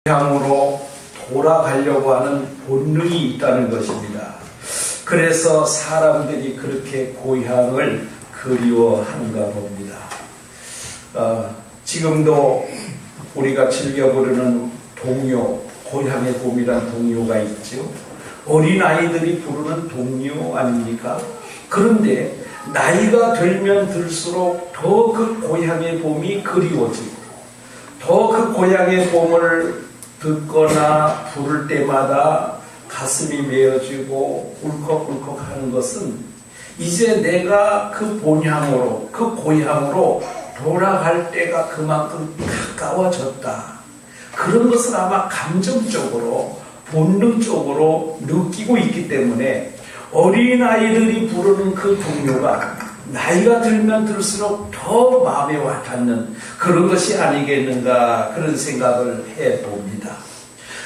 고향으로 돌아가려고 하는 본능이 있다는 것입니다. 그래서 사람들이 그렇게 고향을 그리워하는가 봅니다. 지금도 우리가 즐겨 부르는 동요, 고향의 봄이란 동요가 있죠. 어린아이들이 부르는 동요 아닙니까? 그런데 나이가 들면 들수록 더 그 고향의 봄이 그리워지고, 더 그 고향의 봄을 듣거나 부를 때마다 가슴이 메어지고 울컥울컥 하는 것은 이제 내가 그 본향으로, 그 고향으로 돌아갈 때가 그만큼 가까워졌다. 그런 것을 아마 감정적으로, 본능적으로 느끼고 있기 때문에 어린아이들이 부르는 그 동요가 나이가 들면 들수록 더 마음에 와닿는 그런 것이 아니겠는가, 그런 생각을 해봅니다.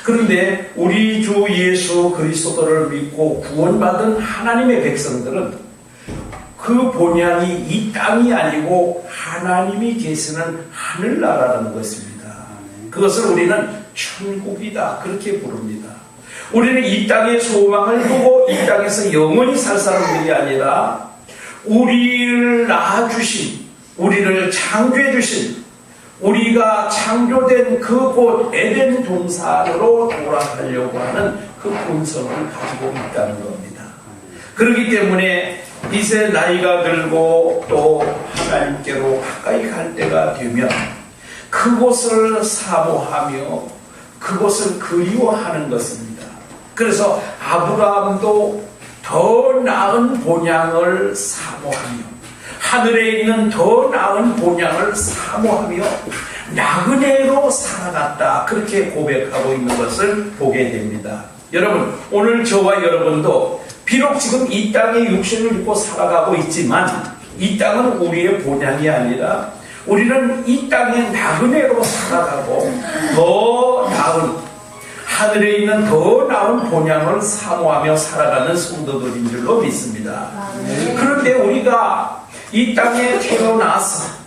그런데 우리 주 예수 그리스도를 믿고 구원받은 하나님의 백성들은 그 본향이 이 땅이 아니고 하나님이 계시는 하늘나라라는 것입니다. 그것을 우리는 천국이다, 그렇게 부릅니다. 우리는 이 땅의 소망을 두고 이 땅에서 영원히 살 사람들이 아니라 우리를 낳아주신, 우리를 창조해주신, 우리가 창조된 그곳 에덴 동산으로 돌아가려고 하는 그 본성을 가지고 있다는 겁니다. 그렇기 때문에 이제 나이가 들고 또 하나님께로 가까이 갈 때가 되면 그곳을 사모하며 그곳을 그리워하는 것입니다. 그래서 아브라함도 더 나은 본향을 사모하며 하늘에 있는 더 나은 본향을 사모하며 나그네로 살아갔다, 그렇게 고백하고 있는 것을 보게 됩니다. 여러분, 오늘 저와 여러분도 비록 지금 이 땅에 육신을 입고 살아가고 있지만 이 땅은 우리의 본향이 아니라 우리는 이 땅의 나그네로 살아가고 더 나은, 하늘에 있는 더 나은 본향을 사모하며 살아가는 성도들인 줄로 믿습니다. 그런데 우리가 이 땅에 태어나서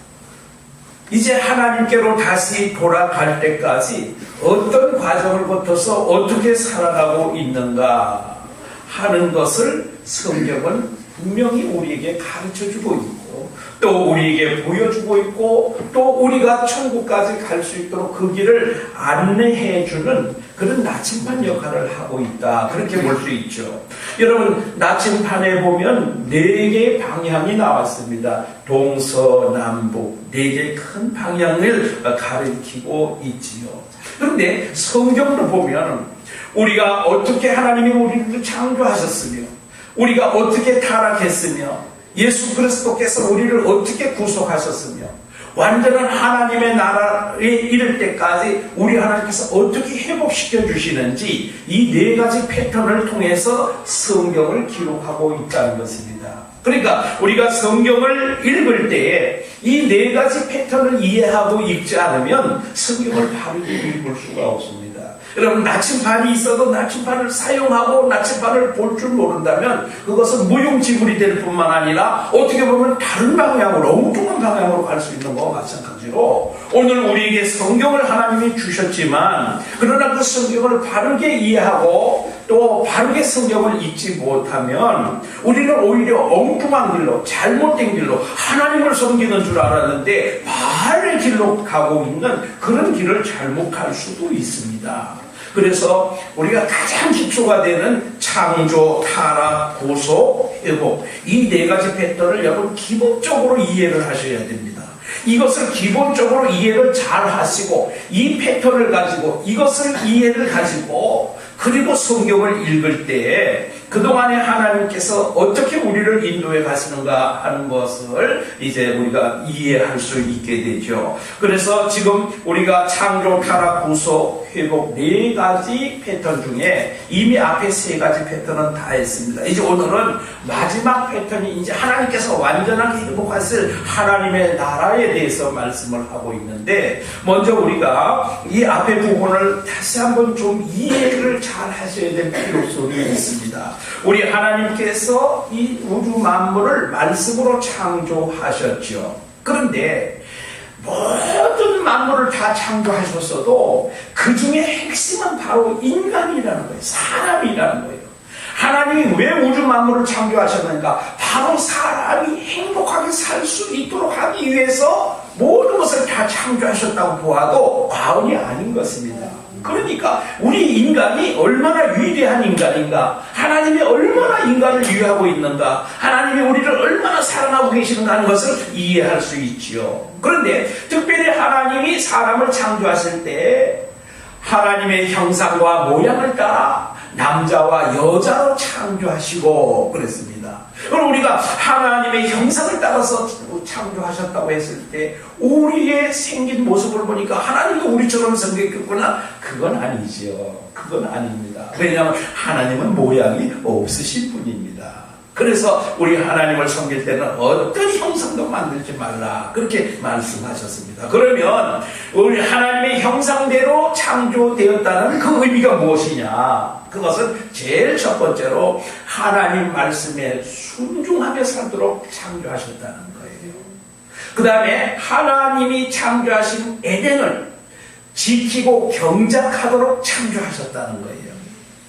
이제 하나님께로 다시 돌아갈 때까지 어떤 과정을 거쳐서 어떻게 살아가고 있는가 하는 것을 성경은 분명히 우리에게 가르쳐주고 있고 또 우리에게 보여주고 있고 또 우리가 천국까지 갈 수 있도록 그 길을 안내해주는 그런 나침반 역할을 하고 있다, 그렇게 볼 수 있죠. 여러분, 나침반에 보면 4개의 방향이 나왔습니다. 동서남북 4개의 큰 방향을 가리키고 있지요. 그런데 성경을 보면 우리가 어떻게 하나님이 우리를 창조하셨으며 우리가 어떻게 타락했으며 예수 그리스도께서 우리를 어떻게 구속하셨으며 완전한 하나님의 나라에 이를 때까지 우리 하나님께서 어떻게 회복시켜 주시는지 이 4가지 패턴을 통해서 성경을 기록하고 있다는 것입니다. 그러니까 우리가 성경을 읽을 때에 이 4가지 패턴을 이해하고 읽지 않으면 성경을 바르게 읽을 수가 없습니다. 여러분, 나침반이 있어도 나침반을 사용하고 나침반을 볼 줄 모른다면 그것은 무용지물이 될 뿐만 아니라 어떻게 보면 다른 방향으로, 엉뚱한 방향으로 갈 수 있는 것과 마찬가지로 오늘 우리에게 성경을 하나님이 주셨지만 그러나 그 성경을 바르게 이해하고 또 바르게 성경을 읽지 못하면 우리는 오히려 엉뚱한 길로, 잘못된 길로 하나님을 섬기는 줄 알았는데 바알의 길로 가고 있는 그런 길을 잘못 갈 수도 있습니다. 그래서 우리가 가장 기초가 되는 창조, 타락, 구속, 회복, 이 4가지 패턴을 여러분 기본적으로 이해를 하셔야 됩니다. 이것을 기본적으로 이해를 잘 하시고 이 패턴을 가지고 이것을 이해를 가지고 그리고 성경을 읽을 때에 그동안에 하나님께서 어떻게 우리를 인도해 가시는가 하는 것을 이제 우리가 이해할 수 있게 되죠. 그래서 지금 우리가 창조, 타락, 구속, 회복 4가지 패턴 중에 이미 앞에 3가지 패턴은 다 했습니다. 이제 오늘은 마지막 패턴이 이제 하나님께서 완전하게 회복하실 하나님의 나라에 대해서 말씀을 하고 있는데 먼저 우리가 이 앞에 부분을 다시 한번 좀 이해를 잘 하셔야 될 필요성이 있습니다. 우리 하나님께서 이 우주 만물을 말씀으로 창조하셨죠. 그런데 모든 만물을 다 창조하셨어도 그 중에 핵심은 바로 인간이라는 거예요. 사람이라는 거예요. 하나님이 왜 우주 만물을 창조하셨는가? 바로 사람이 행복하게 살 수 있도록 하기 위해서 모든 것을 다 창조하셨다고 보아도 과언이 아닌 것입니다. 그러니까 우리 인간이 얼마나 위대한 인간인가, 하나님이 얼마나 인간을 위하고 있는가, 하나님이 우리를 얼마나 사랑하고 계시는가 하는 것을 이해할 수 있지요. 그런데 특별히 하나님이 사람을 창조하실 때 하나님의 형상과 모양을 따라 남자와 여자로 창조하시고 그랬습니다. 그럼 우리가 하나님의 형상을 따라서 창조하셨다고 했을 때 우리의 생긴 모습을 보니까 하나님도 우리처럼 생겼구나? 그건 아니지요. 그건 아닙니다. 왜냐하면 하나님은 모양이 없으신 분입니다. 그래서 우리 하나님을 섬길 때는 어떤 형상도 만들지 말라, 그렇게 말씀하셨습니다. 그러면 우리 하나님의 형상대로 창조되었다는 그 의미가 무엇이냐? 그것은 제일 첫 번째로 하나님 말씀에 순종하며 살도록 창조하셨다는 거예요. 그 다음에 하나님이 창조하신 에덴을 지키고 경작하도록 창조하셨다는 거예요.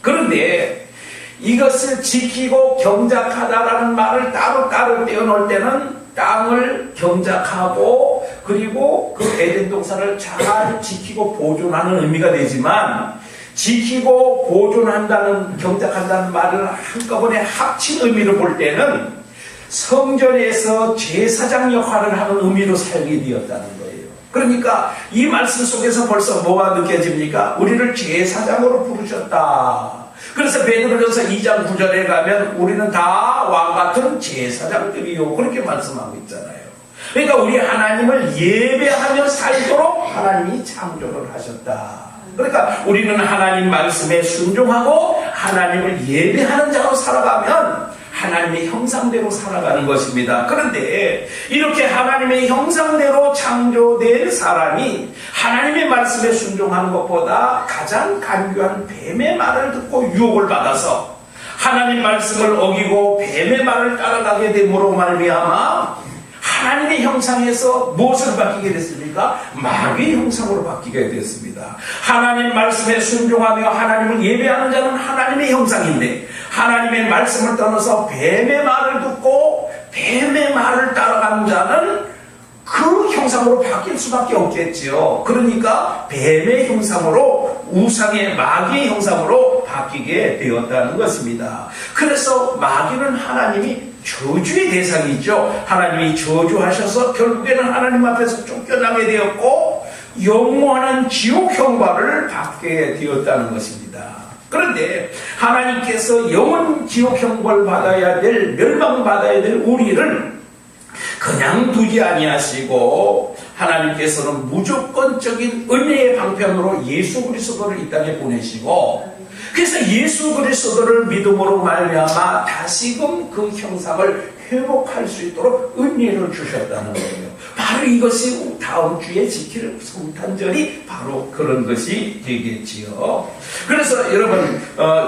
그런데 이것을 지키고 경작하다라는 말을 따로 떼어놓을 때는 땅을 경작하고 그리고 그 에덴 동산을 잘 지키고 보존하는 의미가 되지만, 지키고 보존한다는, 경작한다는 말을 한꺼번에 합친 의미로 볼 때는 성전에서 제사장 역할을 하는 의미로 사용이 되었다는 거예요. 그러니까 이 말씀 속에서 벌써 뭐가 느껴집니까? 우리를 제사장으로 부르셨다. 그래서 베드로전서 2장 9절에 가면 우리는 다 왕같은 제사장들이요, 그렇게 말씀하고 있잖아요. 그러니까 우리 하나님을 예배하며 살도록 하나님이 창조를 하셨다. 그러니까 우리는 하나님 말씀에 순종하고 하나님을 예배하는 자로 살아가면 하나님의 형상대로 살아가는 것입니다. 그런데 이렇게 하나님의 형상대로 창조된 사람이 하나님의 말씀에 순종하는 것보다 가장 간교한 뱀의 말을 듣고 유혹을 받아서 하나님 말씀을 어기고 뱀의 말을 따라가게 됨으로 말미암아 하나님의 형상에서 무엇으로 바뀌게 됐습니까? 마귀의 형상으로 바뀌게 됐습니다. 하나님 말씀에 순종하며 하나님을 예배하는 자는 하나님의 형상인데, 하나님의 말씀을 떠나서 뱀의 말을 듣고 뱀의 말을 따라가는 자는 그 형상으로 바뀔 수밖에 없겠지요. 그러니까 뱀의 형상으로, 우상의 마귀의 형상으로 바뀌게 되었다는 것입니다. 그래서 마귀는 하나님이 저주의 대상이죠. 하나님이 저주하셔서 결국에는 하나님 앞에서 쫓겨나게 되었고 영원한 지옥 형벌을 받게 되었다는 것입니다. 그런데 하나님께서 영원 지옥 형벌 받아야 될, 멸망받아야 될 우리를 그냥 두지 아니하시고 하나님께서는 무조건적인 은혜의 방편으로 예수 그리스도를 이 땅에 보내시고, 그래서 예수 그리스도를 믿음으로 말미암아 다시금 그 형상을 회복할 수 있도록 은혜를 주셨다는 거예요. 바로 이것이 다음 주에 지킬 성탄절이 바로 그런 것이 되겠지요. 그래서 여러분,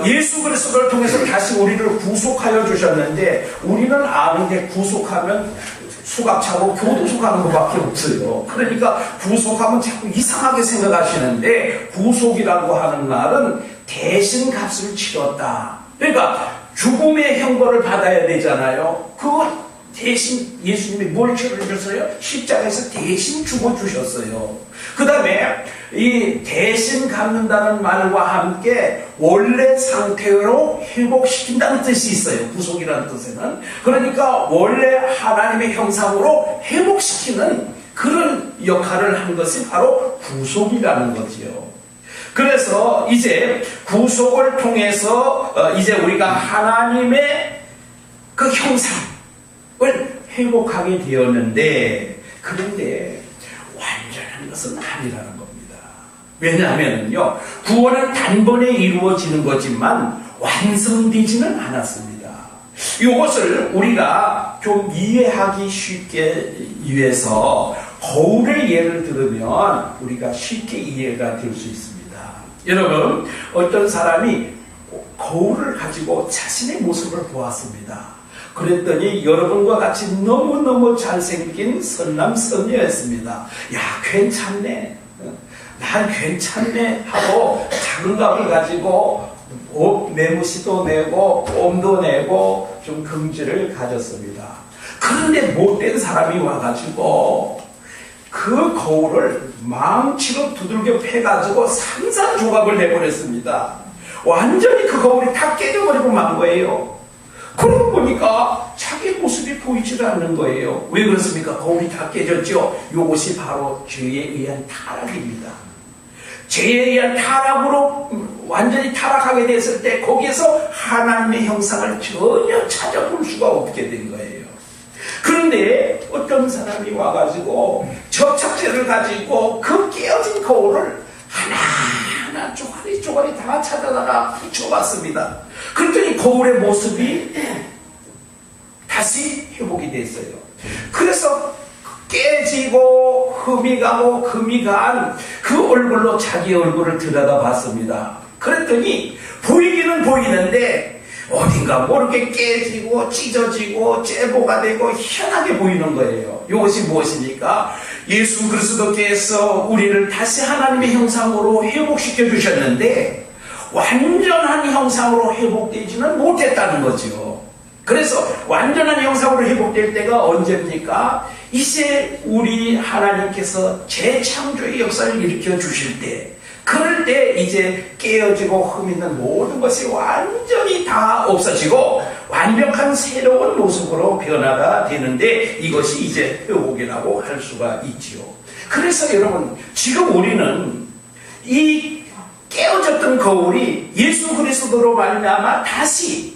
예수 그리스도를 통해서 다시 우리를 구속하여 주셨는데, 우리는 아는데 구속하면 수갑차고 교도소 가는 것밖에 없어요. 그러니까 구속하면 자꾸 이상하게 생각하시는데, 구속이라고 하는 말은 대신 값을 치렀다. 그러니까 죽음의 형벌을 받아야 되잖아요. 그거 대신 예수님이 뭘 치러주셨어요? 십자가에서 대신 죽어주셨어요. 그 다음에 이 대신 갚는다는 말과 함께 원래 상태로 회복시킨다는 뜻이 있어요. 구속이라는 뜻에는. 그러니까 원래 하나님의 형상으로 회복시키는 그런 역할을 한 것이 바로 구속이라는 거지요. 그래서 이제 구속을 통해서 이제 우리가 하나님의 그 형상을 회복하게 되었는데, 그런데 완전한 것은 아니라는 겁니다. 왜냐하면요, 구원은 단번에 이루어지는 거지만 완성되지는 않았습니다. 이것을 우리가 좀 이해하기 쉽게 위해서 거울의 예를 들으면 우리가 쉽게 이해가 될 수 있습니다. 여러분, 어떤 사람이 거울을 가지고 자신의 모습을 보았습니다. 그랬더니 여러분과 같이 너무너무 잘생긴 선남 선녀였습니다. 야, 괜찮네. 난 괜찮네 하고 자긍감을 가지고 매무시도 내고 꼼도 내고 좀 긍지를 가졌습니다. 그런데 못된 사람이 와가지고 그 거울을 망치로 두들겨 패가지고 산산조각을 내버렸습니다. 완전히 그 거울이 다 깨져버리고 만 거예요. 그러고 보니까 자기 모습이 보이질 않는 거예요. 왜 그렇습니까? 거울이 다 깨졌죠. 이것이 바로 죄에 의한 타락입니다. 죄에 의한 타락으로 완전히 타락하게 됐을 때 거기에서 하나님의 형상을 전혀 찾아볼 수가 없게 된 거예요. 그런데 어떤 사람이 와가지고 접착제를 가지고 그 깨어진 거울을 하나하나 쪼가리 다 찾아다가 붙여봤습니다. 그랬더니 거울의 모습이 다시 회복이 됐어요. 그래서 깨지고 흠이 가고 금이 간 그 얼굴로 자기 얼굴을 들여다봤습니다. 그랬더니 보이기는 보이는데 어딘가 모르게 깨지고 찢어지고 째보가 되고 희한하게 보이는 거예요. 이것이 무엇입니까? 예수 그리스도께서 우리를 다시 하나님의 형상으로 회복시켜 주셨는데 완전한 형상으로 회복되지는 못했다는 거죠. 그래서 완전한 형상으로 회복될 때가 언제입니까? 이제 우리 하나님께서 재창조의 역사를 일으켜 주실 때, 그럴 때 이제 깨어지고 흠 있는 모든 것이 완전히 다 없어지고 완벽한 새로운 모습으로 변화가 되는데 이것이 이제 회복이라고 할 수가 있지요. 그래서 여러분, 지금 우리는 이 깨어졌던 거울이 예수 그리스도로 말미암아 다시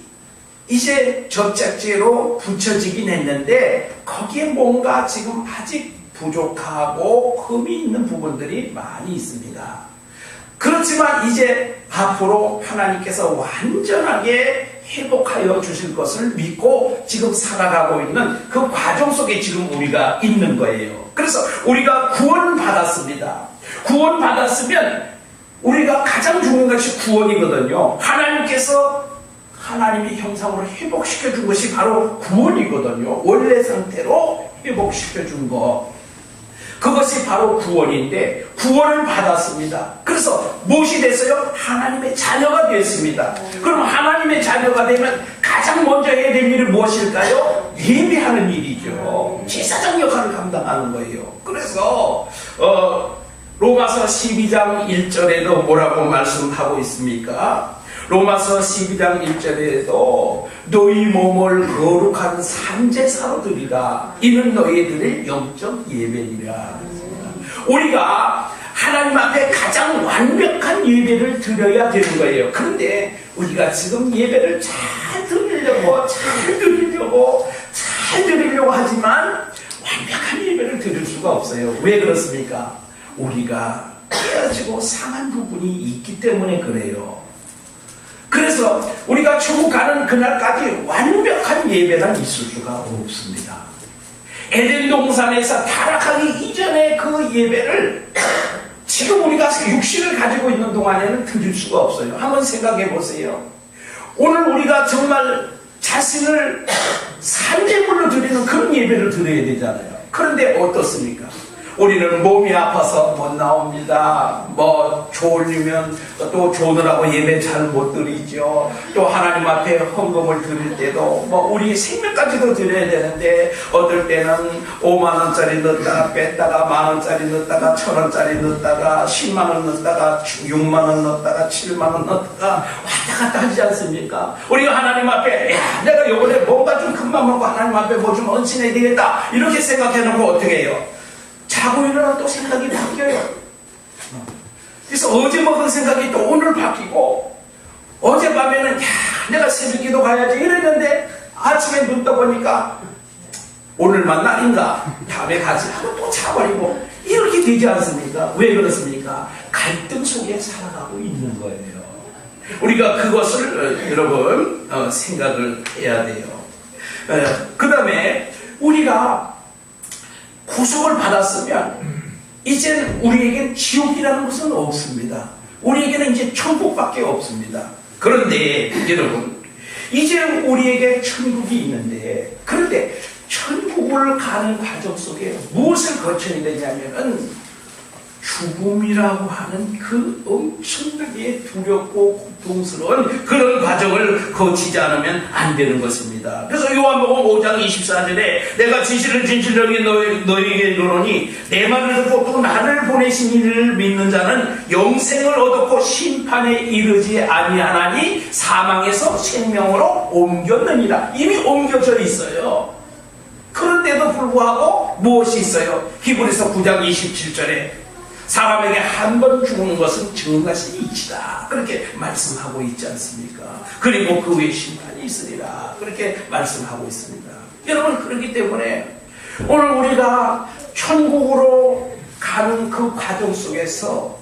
이제 접착제로 붙여지긴 했는데 거기에 뭔가 지금 아직 부족하고 흠이 있는 부분들이 많이 있습니다. 그렇지만 이제 앞으로 하나님께서 완전하게 회복하여 주실 것을 믿고 지금 살아가고 있는 그 과정 속에 지금 우리가 있는 거예요. 그래서 우리가 구원받았습니다. 구원받았으면 우리가 가장 중요한 것이 구원이거든요. 하나님께서 하나님의 형상으로 회복시켜 준 것이 바로 구원이거든요. 원래 상태로 회복시켜 준 것. 그것이 바로 구원인데 구원을 받았습니다. 그래서 무엇이 됐어요? 하나님의 자녀가 됐습니다. 그럼 하나님의 자녀가 되면 가장 먼저 해야 될 일은 무엇일까요? 예배하는 일이죠. 제사장 역할을 감당하는 거예요. 그래서 로마서 12장 1절에도 뭐라고 말씀하고 있습니까? 로마서 12장 1절에도 너희 몸을 거룩한 산제사로 드리라. 이는 너희들의 영적 예배니라. 우리가 하나님 앞에 가장 완벽한 예배를 드려야 되는 거예요. 그런데 우리가 지금 예배를 잘 드리려고 하지만 완벽한 예배를 드릴 수가 없어요. 왜 그렇습니까? 우리가 깨어지고 상한 부분이 있기 때문에 그래요. 그래서 우리가 천국 가는 그날까지 완벽한 예배는 있을 수가 없습니다. 에덴 동산에서 타락하기 이전에 그 예배를 지금 우리가 육신을 가지고 있는 동안에는 드릴 수가 없어요. 한번 생각해 보세요. 오늘 우리가 정말 자신을 산제물로 드리는 그런 예배를 드려야 되잖아요. 그런데 어떻습니까? 우리는 몸이 아파서 못 나옵니다. 졸리면 또 조느라고 예배 잘 못 드리죠. 또 하나님 앞에 헌금을 드릴 때도 우리 생명까지도 드려야 되는데 어떨 때는 5만원짜리 넣었다가 뺐다가 만원짜리 넣었다가 1,000원짜리 넣었다가 10만원 넣었다가 6만원 넣었다가 7만원 넣었다가 왔다 갔다 하지 않습니까? 우리가 하나님 앞에 내가 요번에 뭔가 좀 큰맘 먹고 하나님 앞에 뭐 좀 헌신해야 되겠다 이렇게 생각해놓고 어떻게 해요? 자고 일어나 또 생각이 바뀌어요. 그래서 어제 먹은 생각이 또 오늘 바뀌고, 어젯밤에는 내가 새벽기도 가야지 이랬는데 아침에 눈 떠보니까 오늘만 날인가 다음에 가지 하고 또 자버리고 이렇게 되지 않습니까? 왜 그렇습니까? 갈등 속에 살아가고 있는 거예요. 우리가 그것을 여러분 생각을 해야 돼요. 그 다음에 우리가 구속을 받았으면 이제는 우리에겐 지옥이라는 것은 없습니다. 우리에게는 이제 천국밖에 없습니다. 그런데 여러분, 이제 우리에게 천국이 있는데, 그런데 천국을 가는 과정 속에 무엇을 거쳐야 되냐면은 죽음이라고 하는 그 엄청나게 두렵고 고통스러운 그런 과정을 거치지 않으면 안 되는 것입니다. 그래서 요한복음 5장 24절에 내가 진실을 진실하게 너희에게 이르노니 내 말을 듣고 또 나를 보내신 이를 믿는 자는 영생을 얻었고 심판에 이르지 아니하나니 사망에서 생명으로 옮겼느니라. 이미 옮겨져 있어요. 그런데도 불구하고 무엇이 있어요? 히브리서 9장 27절에 사람에게 한 번 죽는 것은 증거시 이치다, 그렇게 말씀하고 있지 않습니까? 그리고 그 후에 심판이 있으리라, 그렇게 말씀하고 있습니다. 여러분, 그렇기 때문에 오늘 우리가 천국으로 가는 그 과정 속에서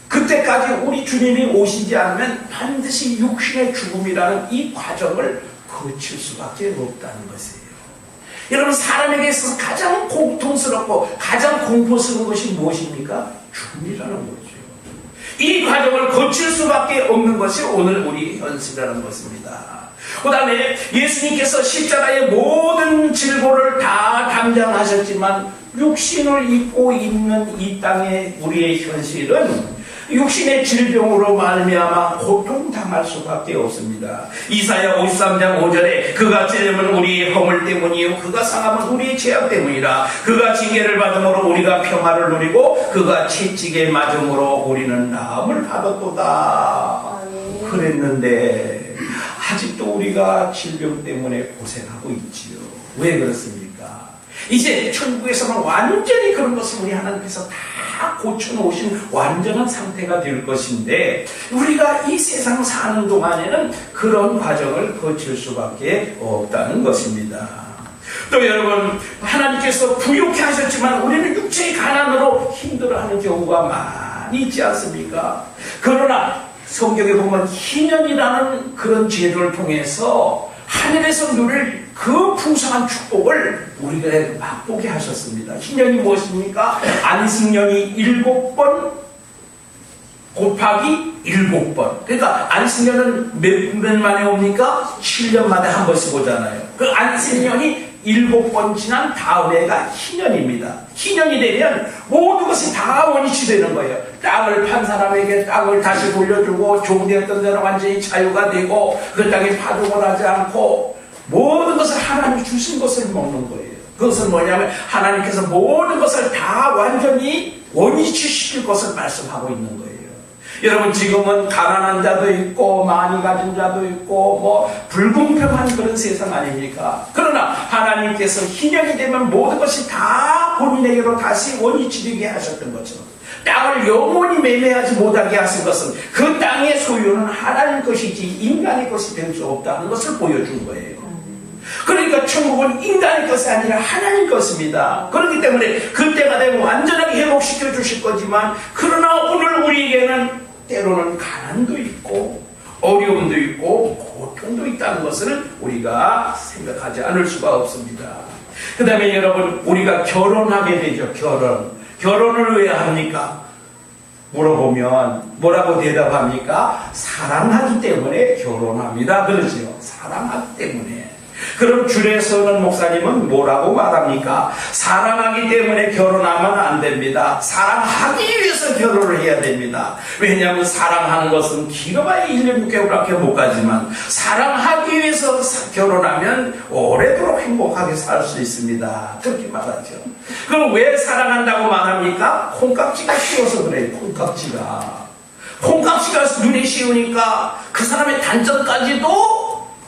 그때까지 우리 주님이 오시지 않으면 반드시 육신의 죽음이라는 이 과정을 거칠 수밖에 없다는 것이에요. 여러분, 사람에게 있어서 가장 고통스럽고 가장 공포스러운 것이 무엇입니까? 죽음이라는 거죠. 이 과정을 거칠 수밖에 없는 것이 오늘 우리 현실이라는 것입니다. 그 다음에 예수님께서 십자가의 모든 질고를 다 담당하셨지만 육신을 입고 있는 이 땅의 우리의 현실은 육신의 질병으로 말미암아 고통당할 수밖에 없습니다. 이사야 53장 5절에 그가 찔림은 우리의 허물 때문이요 그가 상함은 우리의 죄악 때문이라. 그가 징계를 받음으로 우리가 평화를 누리고 그가 채찍에 맞음으로 우리는 나음을 받았도다 그랬는데 아직도 우리가 질병 때문에 고생하고 있지요. 왜 그렇습니까? 이제 천국에서는 완전히 그런 것을 우리 하나님께서 다 고쳐놓으신 완전한 상태가 될 것인데 우리가 이 세상 사는 동안에는 그런 과정을 거칠 수밖에 없다는 것입니다. 또 여러분, 하나님께서 부유케 하셨지만 우리는 육체의 가난으로 힘들어하는 경우가 많이 있지 않습니까? 그러나 성경에 보면 희년이라는 그런 제도를 통해서 하늘에서 누릴 그 풍성한 축복을 우리가 맛보게 하셨습니다. 희년이 무엇입니까? 안식년이 7번 곱하기 7번. 그러니까 안식년은 몇 만에 옵니까? 7년마다 한 번씩 오잖아요. 그 안식년이 7번 지난 다음 해가 희년입니다. 희년이 되면 모든 것이 다 원위치 되는 거예요. 땅을 판 사람에게 땅을 다시 돌려주고 종되었던 데는 완전히 자유가 되고 그 땅에 파종을 하지 않고 모든 것을 하나님이 주신 것을 먹는 거예요. 그것은 뭐냐면 하나님께서 모든 것을 다 완전히 원위치시킬 것을 말씀하고 있는 거예요. 여러분, 지금은 가난한 자도 있고 많이 가진 자도 있고 뭐 불공평한 그런 세상 아닙니까? 그러나 하나님께서 희년이 되면 모든 것이 다 본인에게로 다시 원위치되게 하셨던 것처럼 땅을 영원히 매매하지 못하게 하신 것은 그 땅의 소유는 하나님 것이지 인간의 것이 될 수 없다는 것을 보여준 거예요. 그러니까 천국은 인간의 것이 아니라 하나님 것입니다. 그렇기 때문에 그때가 되면 완전하게 회복시켜 주실 거지만 그러나 오늘 우리에게는 때로는 가난도 있고 어려움도 있고 고통도 있다는 것을 우리가 생각하지 않을 수가 없습니다. 그 다음에 여러분, 우리가 결혼하게 되죠. 결혼을 왜 합니까? 물어보면 뭐라고 대답합니까? 사랑하기 때문에 결혼합니다. 그러지요. 사랑하기 때문에. 그럼 줄에서는 목사님은 뭐라고 말합니까? 사랑하기 때문에 결혼하면 안 됩니다. 사랑하기 위해서 결혼을 해야 됩니다. 왜냐하면 사랑하는 것은 길어봐야 1년 6개월밖에 못 가지만 사랑하기 위해서 결혼하면 오래도록 행복하게 살 수 있습니다. 그렇게 말하죠. 그럼 왜 사랑한다고 말합니까? 콩깍지가 씌워서 그래요. 콩깍지가 눈에 씌우니까 그 사람의 단점까지도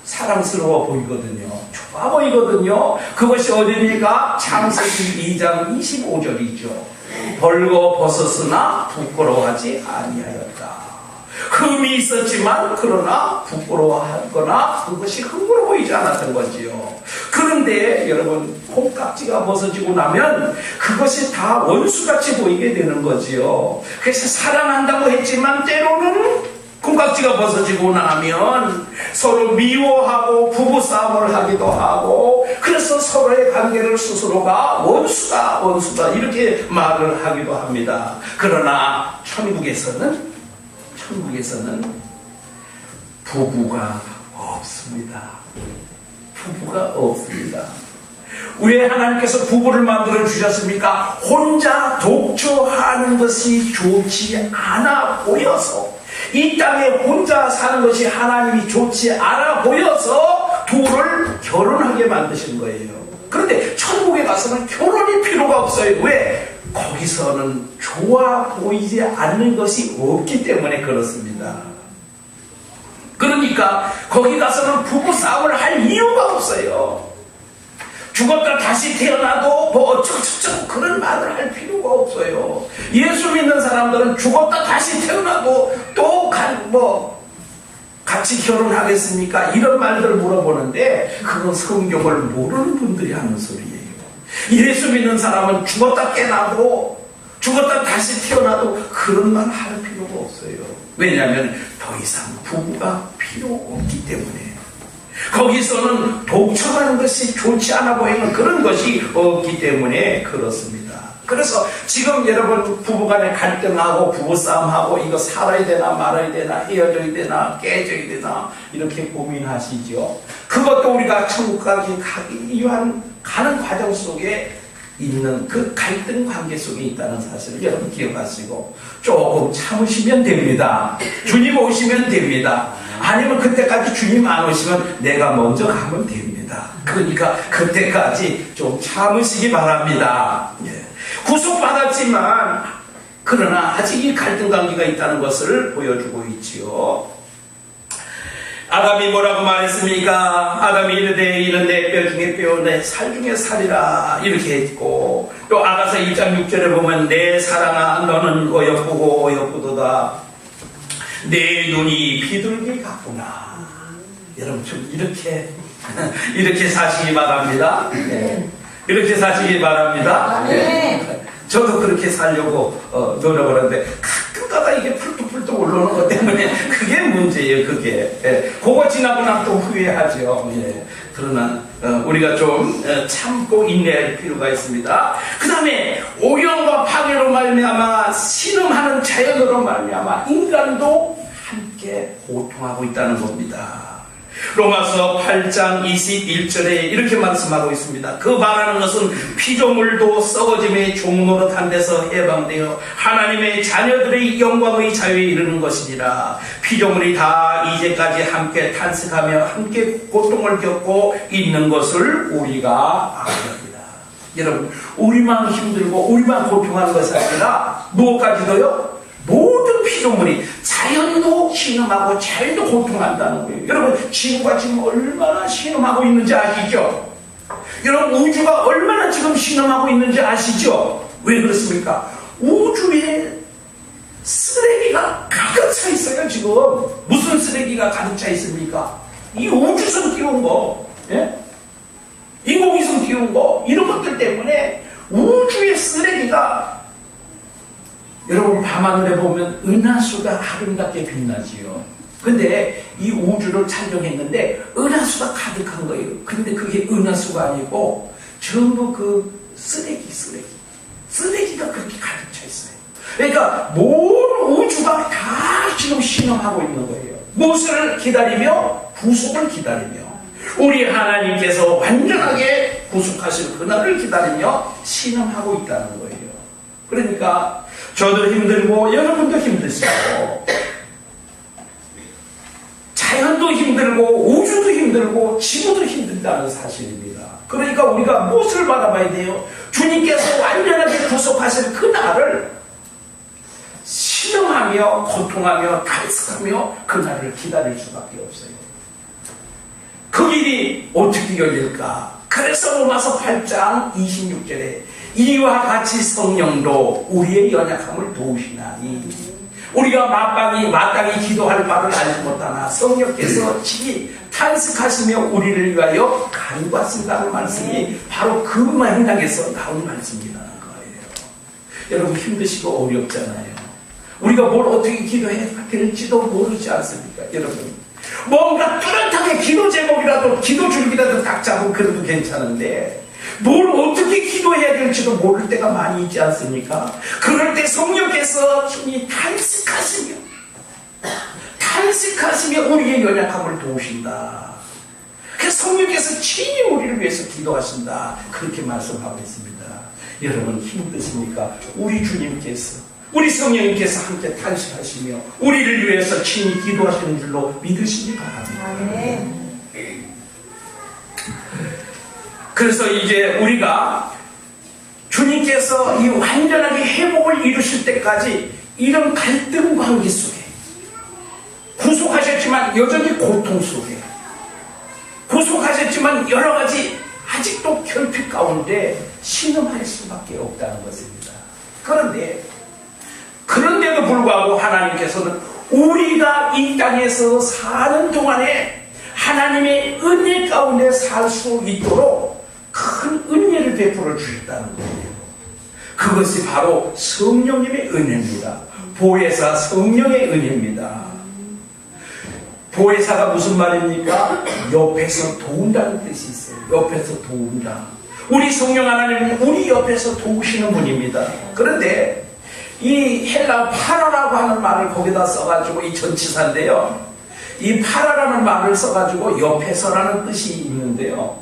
사랑스러워 보이거든요. 좋아 보이거든요. 그것이 어디입니까? 창세기 2장 25절이죠. 벌거 벗었으나 부끄러워하지 아니하였다. 흠이 있었지만 그러나 부끄러워하거나 그것이 흠으로 보이지 않았던 거지요. 그런데 여러분, 콩깍지가 벗어지고 나면 그것이 다 원수같이 보이게 되는 거지요. 그래서 사랑한다고 했지만 때로는 콩깍지가 벗어지고 나면 서로 미워하고 부부싸움을 하기도 하고 그래서 서로의 관계를 스스로가 원수다 이렇게 말을 하기도 합니다. 그러나 천국에서는 부부가 없습니다. 부부가 없습니다. 왜 하나님께서 부부를 만들어 주셨습니까? 혼자 독처하는 것이 좋지 않아 보여서, 이 땅에 혼자 사는 것이 하나님이 좋지 않아 보여서 둘을 결혼하게 만드신 거예요. 그런데 천국에 가서는 결혼이 필요가 없어요. 왜? 거기서는 좋아 보이지 않는 것이 없기 때문에 그렇습니다. 그러니까 거기 가서는 부부싸움을 할 이유가 없어요. 죽었다 다시 태어나도 뭐 어쩌고저쩌고 그런 말을 할 필요가 없어요. 예수 믿는 사람들은 죽었다 다시 태어나도 또 같이 결혼하겠습니까? 이런 말들을 물어보는데 그건 성경을 모르는 분들이 하는 소리예요. 예수 믿는 사람은 죽었다 깨나도 죽었다 다시 태어나도 그런 말 할 필요가 없어요. 왜냐하면 더 이상 부부가 필요 없기 때문에. 거기서는 독처하는 것이 좋지 않아 보이는 그런 것이 없기 때문에 그렇습니다. 그래서 지금 여러분 부부간에 갈등하고 부부싸움하고 이거 살아야 되나 말아야 되나 헤어져야 되나 깨져야 되나 이렇게 고민하시죠. 그것도 우리가 천국 가기 위한 가는 과정 속에 있는 그 갈등 관계 속에 있다는 사실을 여러분 기억하시고 조금 참으시면 됩니다. 주님 오시면 됩니다. 아니면 그때까지 주님 안 오시면 내가 먼저 가면 됩니다. 그러니까 그때까지 좀 참으시기 바랍니다. 구속받았지만 그러나 아직 이 갈등 관계가 있다는 것을 보여주고 있지요. 아담이 뭐라고 말했습니까? 아담이 이르되 이는 내 뼈 중에 뼈 내 살 중에 살이라 이렇게 했고, 또 아가서 1장 6절에 보면 내 사랑아 너는 어여쁘고 어여쁘도다 내 눈이 비둘기 같구나. 여러분 좀 이렇게 사시기 바랍니다. 네. 이렇게 사시기 바랍니다. 네. 저도 그렇게 살려고 노력을 하는데 가끔가다 이게 풀뚝풀뚝 올라오는 것 때문에 그게 문제예요. 그게 그거 지나고 나면 또 후회하죠. 그러나 우리가 좀 참고 인내할 필요가 있습니다. 그 다음에 오염과 파괴로 말미암아 신음하는 자연으로 말미암아 인간도 함께 고통하고 있다는 겁니다. 로마서 8장 21절에 이렇게 말씀하고 있습니다. 그 말하는 것은 피조물도 썩어짐의 종노릇한 데서 해방되어 하나님의 자녀들의 영광의 자유에 이르는 것이니라. 피조물이 다 이제까지 함께 탄식하며 함께 고통을 겪고 있는 것을 우리가 압니다. 여러분 우리만 힘들고 우리만 고통하는 것이 아니라 무엇까지도요? 모든 피조물이 자연도 신음하고 자연도 고통한다는 거예요. 여러분 지구가 지금 얼마나 신음하고 있는지 아시죠? 여러분 우주가 얼마나 지금 신음하고 있는지 아시죠? 왜 그렇습니까? 우주에 쓰레기가 가득 차 있어요. 지금 무슨 쓰레기가 가득 차 있습니까? 이 우주선 띄운 거, 인공위성 띄운 거, 이런 것들 때문에 우주의 쓰레기가, 여러분 밤하늘에 보면 은하수가 아름답게 빛나지요. 근데 이 우주를 촬영했는데 은하수가 가득한 거예요. 근데 그게 은하수가 아니고 전부 그 쓰레기가 그렇게 가득 차 있어요. 그러니까 모든 우주가 다 지금 신음하고 있는 거예요. 무엇을 기다리며? 구속을 기다리며, 우리 하나님께서 완전하게 구속하실 그날을 기다리며 신음하고 있다는 거예요. 그러니까 저도 힘들고 여러분도 힘드시고 자연도 힘들고 우주도 힘들고 지구도 힘들다는 사실입니다. 그러니까 우리가 무엇을 바라봐야 돼요? 주님께서 완전하게 구속하실 그날을 신음하며 고통하며 탄식하며 그날을 기다릴 수밖에 없어요. 그 길이 어떻게 열릴까? 그래서 로마서 8장 26절에 이와 같이 성령도 우리의 연약함을 도우시나니, 우리가 마땅히 기도할 바를 알지 못하나 성령께서 친히 탄식하시며 우리를 위하여 간구하신다는 말씀이 바로 그 맥락에서 나온 말씀이라는 거예요. 여러분 힘드시고 어렵잖아요. 우리가 뭘 어떻게 기도해야 될지도 모르지 않습니까? 여러분 뭔가 뚜렷하게 기도 제목이라도 기도 줄기라도 딱 잡으면 그래도 괜찮은데 뭘 어떻게 기도해야 될지도 모를 때가 많이 있지 않습니까? 그럴 때 성령께서 친히 탄식하시며 탄식하시며 우리의 연약함을 도우신다. 그래서 성령께서 친히 우리를 위해서 기도하신다. 그렇게 말씀하고 있습니다. 여러분 힘드십니까? 우리 주님께서, 우리 성령님께서 함께 탄식하시며 우리를 위해서 친히 기도하시는 줄로 믿으시기 바랍니다. 그래서 이제 우리가 주님께서 이 완전하게 회복을 이루실 때까지 이런 갈등 관계 속에, 구속하셨지만 여전히 고통 속에, 구속하셨지만 여러 가지 아직도 결핍 가운데 신음할 수밖에 없다는 것입니다. 그런데도 불구하고 하나님께서는 우리가 이 땅에서 사는 동안에 하나님의 은혜 가운데 살 수 있도록 큰 은혜를 베풀어 주셨다는 거예요. 그것이 바로 성령님의 은혜입니다. 보혜사 성령의 은혜입니다. 보혜사가 무슨 말입니까? 옆에서 도운다는 뜻이 있어요. 옆에서 도운다. 우리 성령 하나님은 우리 옆에서 도우시는 분입니다. 그런데 이 헬라 파라라고 하는 말을 거기다 써가지고, 이 전치사인데요, 이 파라라는 말을 써가지고 옆에서라는 뜻이 있는데요,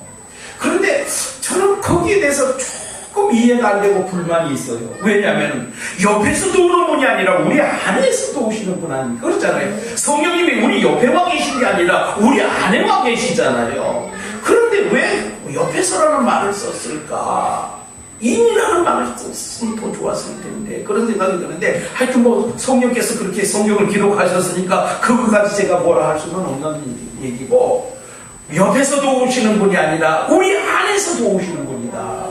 그런데 저는 거기에 대해서 조금 이해가 안 되고 불만이 있어요. 왜냐하면 옆에서 도우는 분이 아니라 우리 안에서 도우시는 분 아닙니까? 그렇잖아요. 성령님이 우리 옆에 와 계신 게 아니라 우리 안에 와 계시잖아요. 그런데 왜 옆에서라는 말을 썼을까? 인이라는 말을 썼으면 더 좋았을 텐데, 그런 생각이 드는데, 하여튼 뭐 성령께서 그렇게 성경을 기록하셨으니까 그거까지 제가 뭐라 할 수는 없는 얘기고, 옆에서 도우시는 분이 아니라 우리 안에서 도우시는 분이다.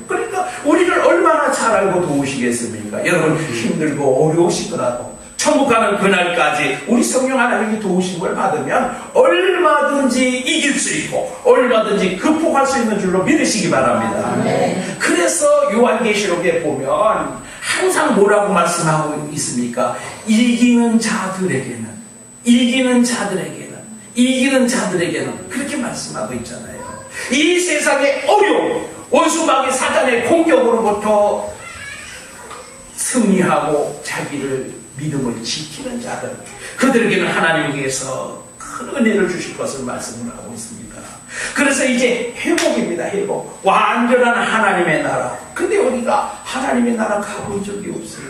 그러니까 우리를 얼마나 잘 알고 도우시겠습니까? 여러분 힘들고 어려우시더라도 천국 가는 그날까지 우리 성령 하나님이 도우심을 받으면 얼마든지 이길 수 있고 얼마든지 극복할 수 있는 줄로 믿으시기 바랍니다. 그래서 요한계시록에 보면 항상 뭐라고 말씀하고 있습니까? 이기는 자들에게는 그렇게 말씀하고 있잖아요. 이 세상의 어려움, 원수마귀 사단의 공격으로부터 승리하고 자기를 믿음을 지키는 자들, 그들에게는 하나님께서 큰 은혜를 주실 것을 말씀을 하고 있습니다. 그래서 이제 회복입니다. 회복. 완전한 하나님의 나라. 근데 우리가 하나님의 나라 가본 적이 없어요.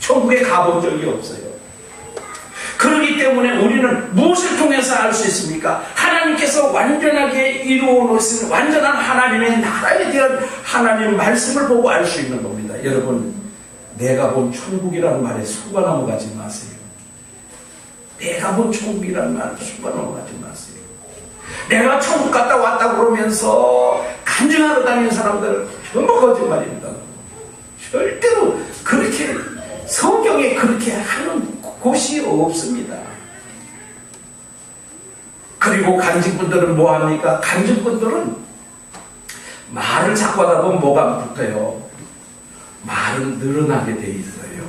천국에 가본 적이 없어요. 그렇기 때문에 우리는 무엇을 통해서 알 수 있습니까? 하나님께서 완전하게 이루어 놓으신 완전한 하나님의 나라에 대한 하나님의 말씀을 보고 알 수 있는 겁니다. 여러분, 내가 본 천국이라는 말에 속아 넘어가지 마세요. 내가 본 천국이라는 말에 속아 넘어가지 마세요. 내가 천국 갔다 왔다 그러면서 간증하러 다니는 사람들 전부 거짓말입니다. 절대로 그렇게 성경에 그렇게 하는 곳이 없습니다. 그리고 간증꾼들은 뭐합니까? 간증꾼들은 말을 자꾸 하다 보면 뭐가 붙어요? 말은 늘어나게 돼 있어요.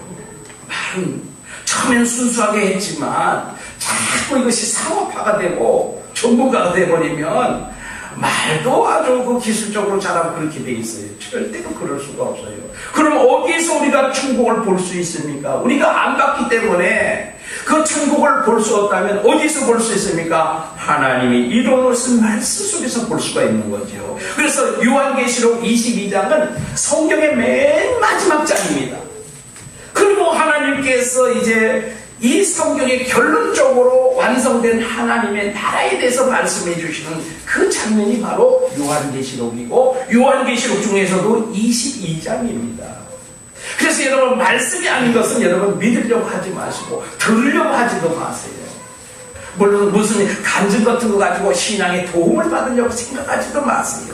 말은 처음엔 순수하게 했지만 자꾸 이것이 상업화가 되고 전문가가 돼버리면 말도 아주 그 기술적으로 잘하고 그렇게 돼 있어요. 절대로 그럴 수가 없어요. 그럼 어디서 우리가 천국을 볼 수 있습니까? 우리가 안 봤기 때문에 그 천국을 볼 수 없다면 어디서 볼 수 있습니까? 하나님이 이루어놓으신 말씀 속에서 볼 수가 있는 거죠. 그래서 요한계시록 22장은 성경의 맨 마지막 장입니다. 그리고 하나님께서 이제 이 성경의 결론적으로 완성된 하나님의 나라에 대해서 말씀해 주시는 그 장면이 바로 요한계시록이고, 요한계시록 중에서도 22장입니다. 그래서 여러분, 말씀이 아닌 것은 여러분 믿으려고 하지 마시고 들으려고 하지도 마세요. 물론 무슨 간증 같은 거 가지고 신앙에 도움을 받으려고 생각하지도 마세요.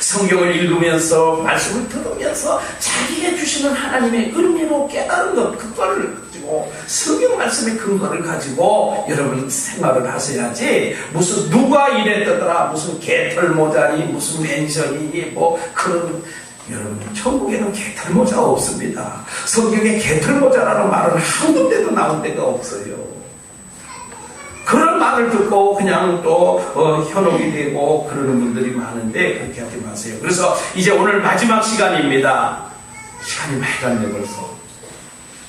성경을 읽으면서 말씀을 들으면서 자기가 주시는 하나님의 은혜로 깨달은 것, 그거를 가지고 성경 말씀의 근거를 가지고 여러분 생각을 하셔야지, 무슨 누가 이랬더라, 무슨 개털모자니, 무슨 멘션이, 뭐 그런, 여러분 천국에는 개털모자 없습니다. 성경에 개털모자라는 말은 한 군데도 나온 데가 없어요. 그런 말을 듣고 그냥 또 현혹이 되고 그러는 분들이 많은데 그렇게 하지 마세요. 그래서 이제 오늘 마지막 시간입니다. 시간이 많이 갔네 벌써.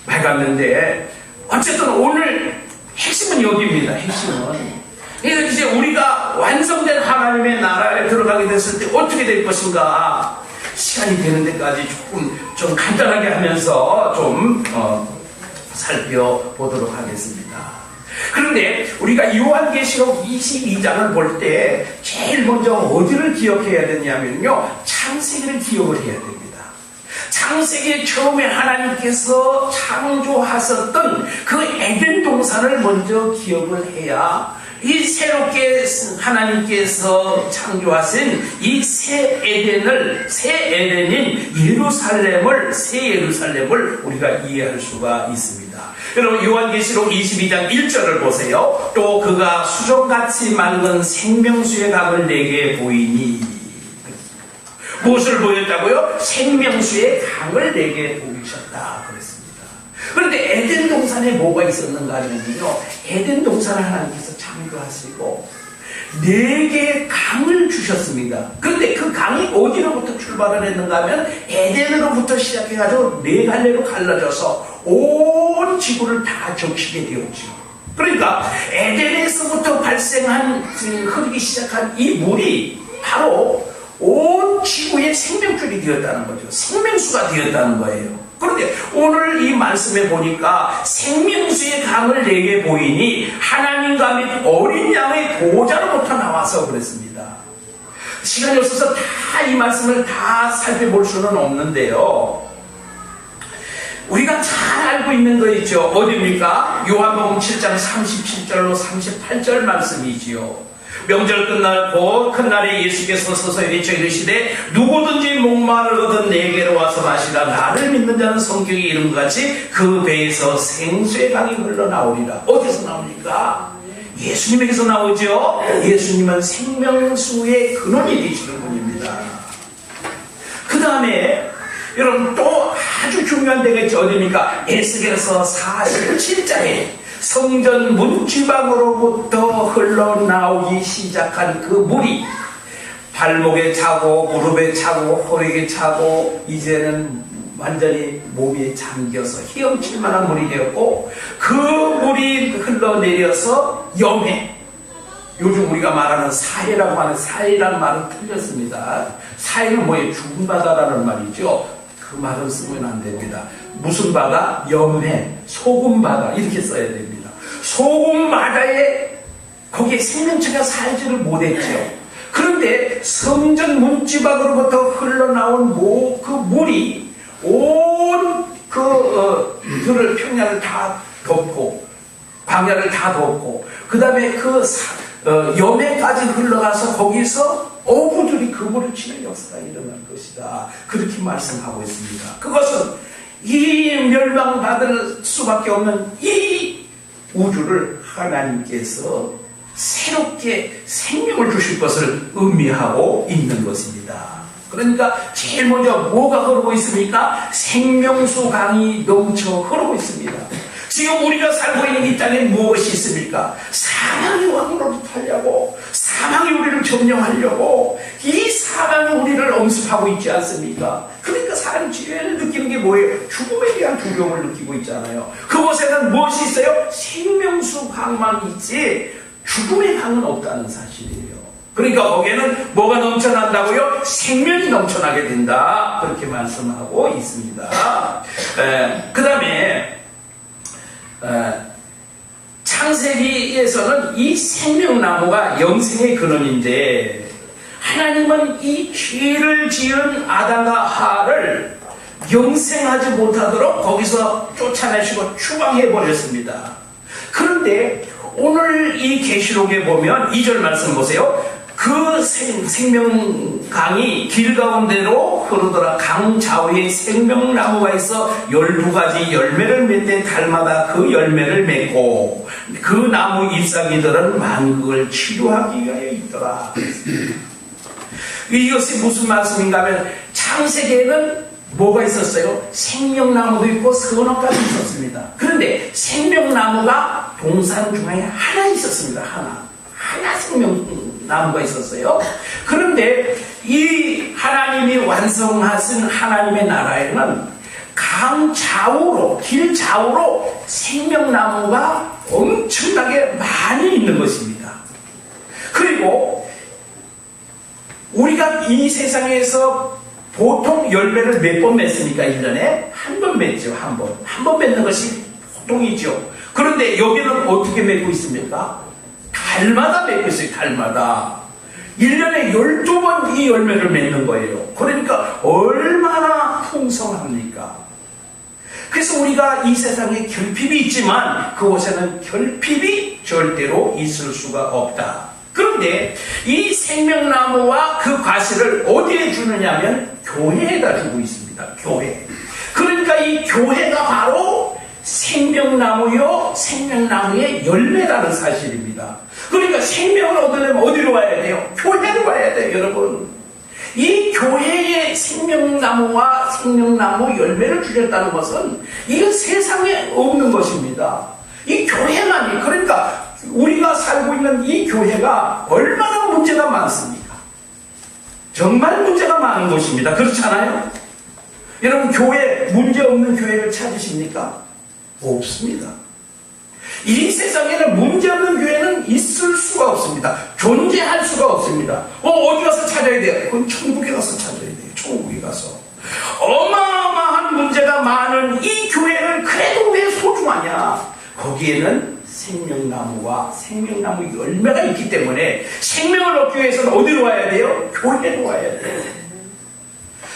많이 갔는데 어쨌든 오늘 핵심은 여기입니다. 핵심은. 그래서 이제 우리가 완성된 하나님의 나라에 들어가게 됐을 때 어떻게 될 것인가, 시간이 되는 데까지 조금 좀 간단하게 하면서 좀 살펴보도록 하겠습니다. 그런데 우리가 요한계시록 22장을 볼 때 제일 먼저 어디를 기억해야 되냐면요, 창세기를 기억을 해야 됩니다. 창세기 처음에 하나님께서 창조하셨던 그 에덴 동산을 먼저 기억을 해야 이 새롭게 하나님께서 창조하신 이 새 에덴인 예루살렘을, 새 예루살렘을 우리가 이해할 수가 있습니다. 여러분, 요한계시록 22장 1절을 보세요. 또 그가 수정같이 맑은 생명수의 강을 내게 보이니. 무엇을 보였다고요? 생명수의 강을 내게 보이셨다 그랬습니다. 그런데 에덴 동산에 뭐가 있었는가 하면요, 에덴 동산을 하나님께서 창조하시고 4개의 강을 주셨습니다. 그런데 그 강이 어디로부터 출발을 했는가 하면 에덴으로부터 시작해가지고 4갈래로 갈라져서 온 지구를 다 적시게 되었죠. 그러니까 에덴에서부터 발생한, 흐르기 시작한 이 물이 바로 온 지구의 생명줄이 되었다는 거죠. 생명수가 되었다는 거예요. 그런데 오늘 이 말씀에 보니까 생명수의 강을 내게 보이니 하나님과 및 어린 양의 보좌로부터 나와서 그랬습니다. 시간이 없어서 다 이 말씀을 다 살펴볼 수는 없는데요, 우리가 잘 알고 있는 거 있죠. 어디입니까? 요한복음 7장 37절로 38절 말씀이지요. 명절 끝나고 큰 날에 예수께서 서서 외쳐 이르시되 누구든지 목마르거든 내게로 와서 마시라. 나를 믿는 자는 성경에 이른 것 같이 그 배에서 생수의 강이 흘러나오리라. 어디서 나옵니까? 예수님에게서 나오죠. 예수님은 생명수의 근원이 되시는 분입니다. 그 다음에 여러분 또 아주 중요한 데가 있죠. 어디입니까? 에스겔서 47장에 성전 문지방으로부터 흘러나오기 시작한 그 물이 발목에 차고 무릎에 차고 허리에 차고 이제는 완전히 몸에 잠겨서 헤엄칠 만한 물이 되었고, 그 물이 흘러내려서 염해, 요즘 우리가 말하는 사해라고 하는, 사해라는 말은 틀렸습니다. 사해는 뭐예요? 죽은 바다라는 말이죠. 그 말은 쓰면 안 됩니다. 무슨 바다? 염해, 소금 바다, 이렇게 써야 됩니다. 소금 바다에 거기에 생명체가 살지를 못했죠. 그런데 성전 문지방으로부터 흘러나온 그 물이 온 들을, 평야를 다 덮고 광야를 다 덮고 그 다음에 염해까지 흘러가서 거기서 어부들이 그 물을 치는 역사가 일어날 것이다, 그렇게 말씀하고 있습니다. 그것은 이 멸망받을 수밖에 없는 이 우주를 하나님께서 새롭게 생명을 주실 것을 의미하고 있는 것입니다. 그러니까 제일 먼저 뭐가 흐르고 있습니까? 생명수 강이 넘쳐 흐르고 있습니다. 지금 우리가 살고 있는 이 땅에 무엇이 있습니까? 사망의 왕으로 하려고, 사망이 우리를 점령하려고 이 사망이 우리를 엄습하고 있지 않습니까? 그러니까 사람이 제일 느끼는 게 뭐예요? 죽음에 대한 두려움을 느끼고 있잖아요. 그곳에는 무엇이 있어요? 생명수 강만 있지 죽음의 강은 없다는 사실이에요. 그러니까 거기에는 뭐가 넘쳐난다고요? 생명이 넘쳐나게 된다, 그렇게 말씀하고 있습니다. 그 다음에 창세기에서는 이 생명나무가 영생의 근원인데, 하나님은 이 죄를 지은 아담과 하와를 영생하지 못하도록 거기서 쫓아내시고 추방해버렸습니다. 그런데 오늘 이 계시록에 보면 2절 말씀 보세요. 그 생명강이 길 가운데로 흐르더라. 강 좌우에 생명나무가 있어 12가지 열매를 맺되 달마다 그 열매를 맺고 그 나무 잎사귀들은 만국을 치료하기 위하여 있더라. 이것이 무슨 말씀인가 하면, 창세기에는 뭐가 있었어요? 생명나무도 있고 선악과도 있었습니다. 그런데 생명나무가 동산 중에 하나 있었습니다. 하나 생명나무가 있었어요. 그런데 이 하나님이 완성하신 하나님의 나라에는 강 좌우로, 길 좌우로 생명나무가 엄청나게 많이 있는 것입니다. 그리고 우리가 이 세상에서 보통 열매를 몇 번 맺습니까? 1년에? 한 번 맺죠. 한 번. 한 번 맺는 것이 보통이죠. 그런데 여기는 어떻게 맺고 있습니까? 달마다 맺고 있어요. 달마다. 1년에 12번 이 열매를 맺는 거예요. 그러니까 얼마나 풍성합니까? 그래서 우리가 이 세상에 결핍이 있지만 그곳에는 결핍이 절대로 있을 수가 없다. 그런데 이 생명나무와 그 과실을 어디에 주느냐면 교회에다 주고 있습니다. 교회. 그러니까 이 교회가 바로 생명나무요, 생명나무의 열매라는 사실입니다. 그러니까 생명을 얻으려면 어디로 와야 돼요? 교회로 와야 돼요, 여러분. 이 교회의 생명나무와 생명나무 열매를 주셨다는 것은 이건 세상에 없는 것입니다. 이 교회만이, 그러니까 우리가 살고 있는 이 교회가 얼마나 문제가 많습니까? 정말 문제가 많은 것입니다. 그렇지 않아요? 여러분, 교회, 문제 없는 교회를 찾으십니까? 없습니다. 이 세상에는 문제없는 교회는 있을 수가 없습니다. 존재할 수가 없습니다. 어디 가서 찾아야 돼요? 그건 천국에 가서 찾아야 돼요. 천국에 가서. 어마어마한 문제가 많은 이 교회를 그래도 왜 소중하냐? 거기에는 생명나무와 생명나무 열매가 있기 때문에 생명을 얻기 위해서는 어디로 와야 돼요? 교회로 와야 돼요.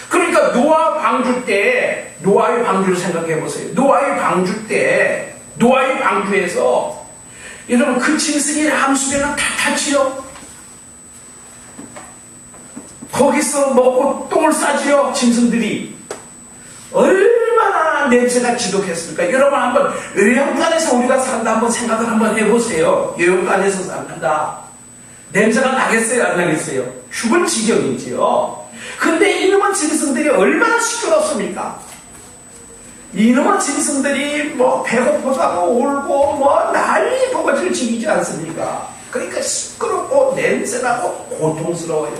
그러니까 노아 방주 때, 노아의 방주를 생각해 보세요. 노아의 방주 때, 노아의 방주에서 여러분 그 짐승이 함수에는 다 탔지요. 거기서 먹고 똥을 싸지요. 짐승들이 얼마나 냄새가 지독했습니까? 여러분 한번 외양간에서 우리가 산다 한번 생각을 한번 해보세요. 외양간에서 산다. 냄새가 나겠어요? 안 나겠어요? 죽을 지경이지요. 근데 이놈의 짐승들이 얼마나 시끄럽습니까? 이놈의 짐승들이 뭐 배고프다고 울고 뭐 난리 버거지를 지기지 않습니까? 그러니까 시끄럽고 냄새나고 고통스러워요.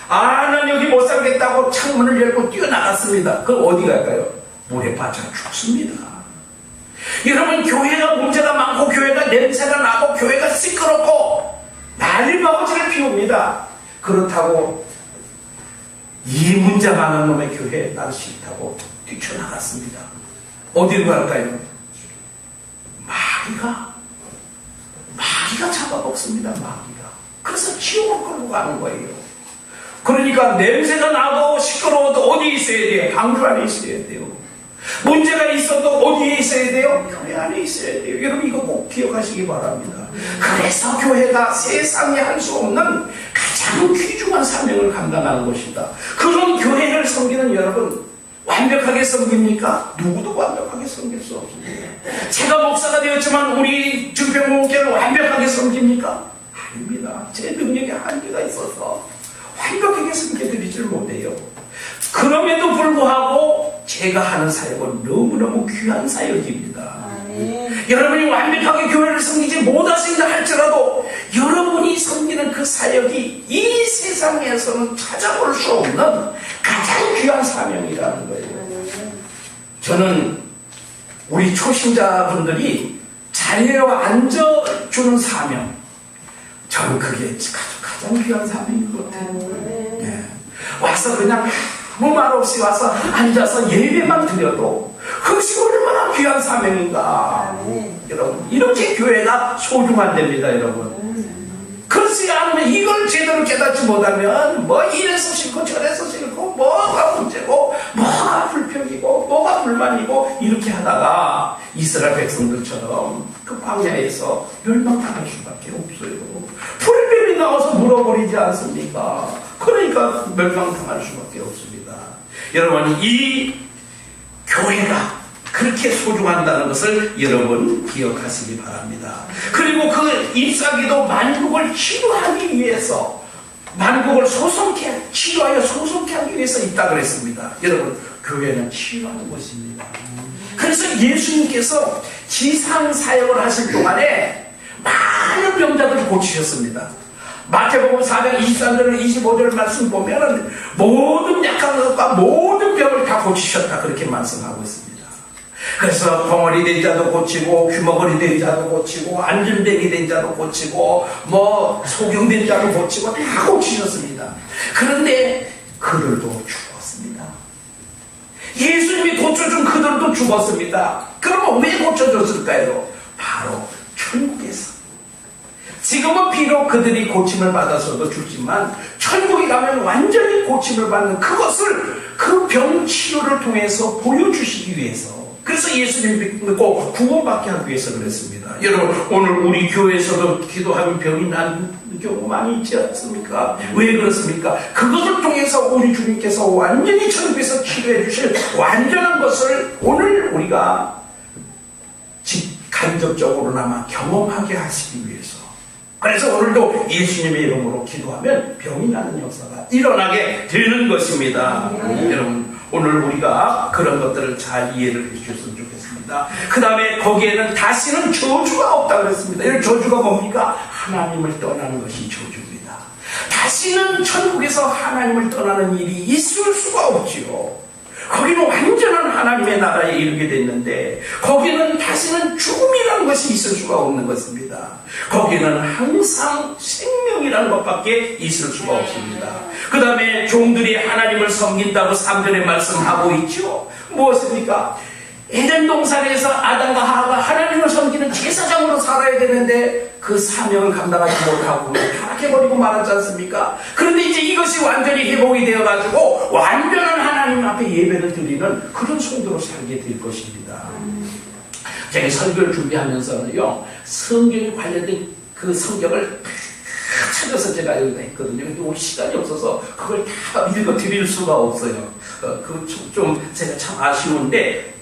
난 여기 못 살겠다고 창문을 열고 뛰어나갔습니다. 그럼 어디 갈까요? 물에 빠져 죽습니다. 여러분, 교회가 문제가 많고 교회가 냄새가 나고 교회가 시끄럽고 난리 버거지를 피웁니다. 그렇다고 이 문제 많은 놈의 교회에 난 싫다고 뛰쳐나갔습니다. 어디로 갈까요? 마귀가 잡아먹습니다. 마귀가. 그래서 지옥으로 끌고 가는 거예요. 그러니까 냄새가 나고 시끄러워도 어디에 있어야 돼요? 방주 안에 있어야 돼요. 문제가 있어도 어디에 있어야 돼요? 교회 안에 있어야 돼요. 여러분 이거 꼭 기억하시기 바랍니다. 그래서 교회가 세상에 할 수 없는 가장 귀중한 사명을 감당하는 것이다. 그런 교회를 섬기는 여러분, 완벽하게 섬깁니까? 누구도 완벽하게 섬길 수 없습니다. 제가 목사가 되었지만 우리 증평목회를 완벽하게 섬깁니까? 아닙니다. 제 능력에 한계가 있어서 완벽하게 섬겨드리질 못해요. 그럼에도 불구하고 제가 하는 사역은 너무너무 귀한 사역입니다. 여러분이 완벽하게 교회를 섬기지 못하신다 할지라도 여러분이 섬기는 그 사역이 이 세상에서는 찾아볼 수 없는 가장 귀한 사명이라는 거예요. 저는 우리 초신자분들이 자리에 앉아주는 사명, 저는 그게 가장 귀한 사명인 것 같아요. 네. 와서 그냥 아무 말 없이 와서 앉아서 예배만 드려도 그것이 얼마나 귀한 사명인가. 여러분, 이렇게 교회가 소중한 데입니다, 여러분. 그렇지 않으면 이걸 제대로 깨닫지 못하면 뭐 이래서 싫고 저래서 싫고 뭐가 문제고 뭐가 불평이고 뭐가 불만이고 이렇게 하다가 이스라엘 백성들처럼 그 광야에서 멸망당할 수밖에 없어요. 불뱀이 나와서 물어버리지 않습니까? 그러니까 멸망당할 수밖에 없습니다. 여러분, 이 교회가 그렇게 소중한다는 것을 여러분 기억하시기 바랍니다. 그리고 그 잎사귀도 만국을 치유하기 위해서, 만국을 치유하여 소송케 하기 위해서 있다 그랬습니다. 여러분, 교회는 치유하는 것입니다. 그래서 예수님께서 지상 사역을 하실 동안에 많은 병자들을 고치셨습니다. 마태복음 4장 23절 25절 말씀 보면 모든 약한 것과 모든 병을 다 고치셨다 그렇게 말씀하고 있습니다. 그래서 벙어리 된 자도 고치고, 귀머거리 된 자도 고치고, 안전뱅이 된 자도 고치고, 소경된 자도 고치고, 다 고치셨습니다. 그런데 그들도 죽었습니다. 예수님이 고쳐준 그들도 죽었습니다. 그러면 왜 고쳐줬을까요? 바로 천국에서. 지금은 비록 그들이 고침을 받아서도 죽지만 천국에 가면 완전히 고침을 받는 그것을 그 병치료를 통해서 보여주시기 위해서, 그래서 예수님 믿고 구원받게 하기 위해서 그랬습니다. 여러분, 오늘 우리 교회에서도 기도하면 병이 나는 경우 많이 있지 않습니까? 왜 그렇습니까? 그것을 통해서 우리 주님께서 완전히 천국에서 치료해 주실 완전한 것을 오늘 우리가 간접적으로나마 경험하게 하시기 위해서, 그래서 오늘도 예수님의 이름으로 기도하면 병이 나는 역사가 일어나게 되는 것입니다. 여러분, 오늘 우리가 그런 것들을 잘 이해를 해주셨으면 좋겠습니다. 그 다음에 거기에는 다시는 저주가 없다고 그랬습니다. 이 저주가 뭡니까? 하나님을 떠나는 것이 저주입니다. 다시는 천국에서 하나님을 떠나는 일이 있을 수가 없지요. 거기는 완전한 하나님의 나라에 이르게 됐는데, 거기는 다시는 죽음이라는 것이 있을 수가 없는 것입니다. 거기는 항상 생명이라는 것밖에 있을 수가 없습니다. 그 다음에 종들이 하나님을 섬긴다고 3절에 말씀하고 있죠. 무엇입니까? 에덴 동산에서 아담과 하와가 하나님을 섬기는 제사장으로 살아야 되는데 그 사명을 감당하지 못하고 타락해버리고 말았지 않습니까? 그런데 이제 이것이 완전히 회복이 되어가지고 완전한 하나님 앞에 예배를 드리는 그런 성도로 살게 될 것입니다. 제가 설교를 준비하면서는요, 성경에 관련된 그 성경을 찾아서 제가 여기다 했거든요. 근데 오늘 시간이 없어서 그걸 다 읽어 드릴 수가 없어요. 그거 좀 제가 참 아쉬운데,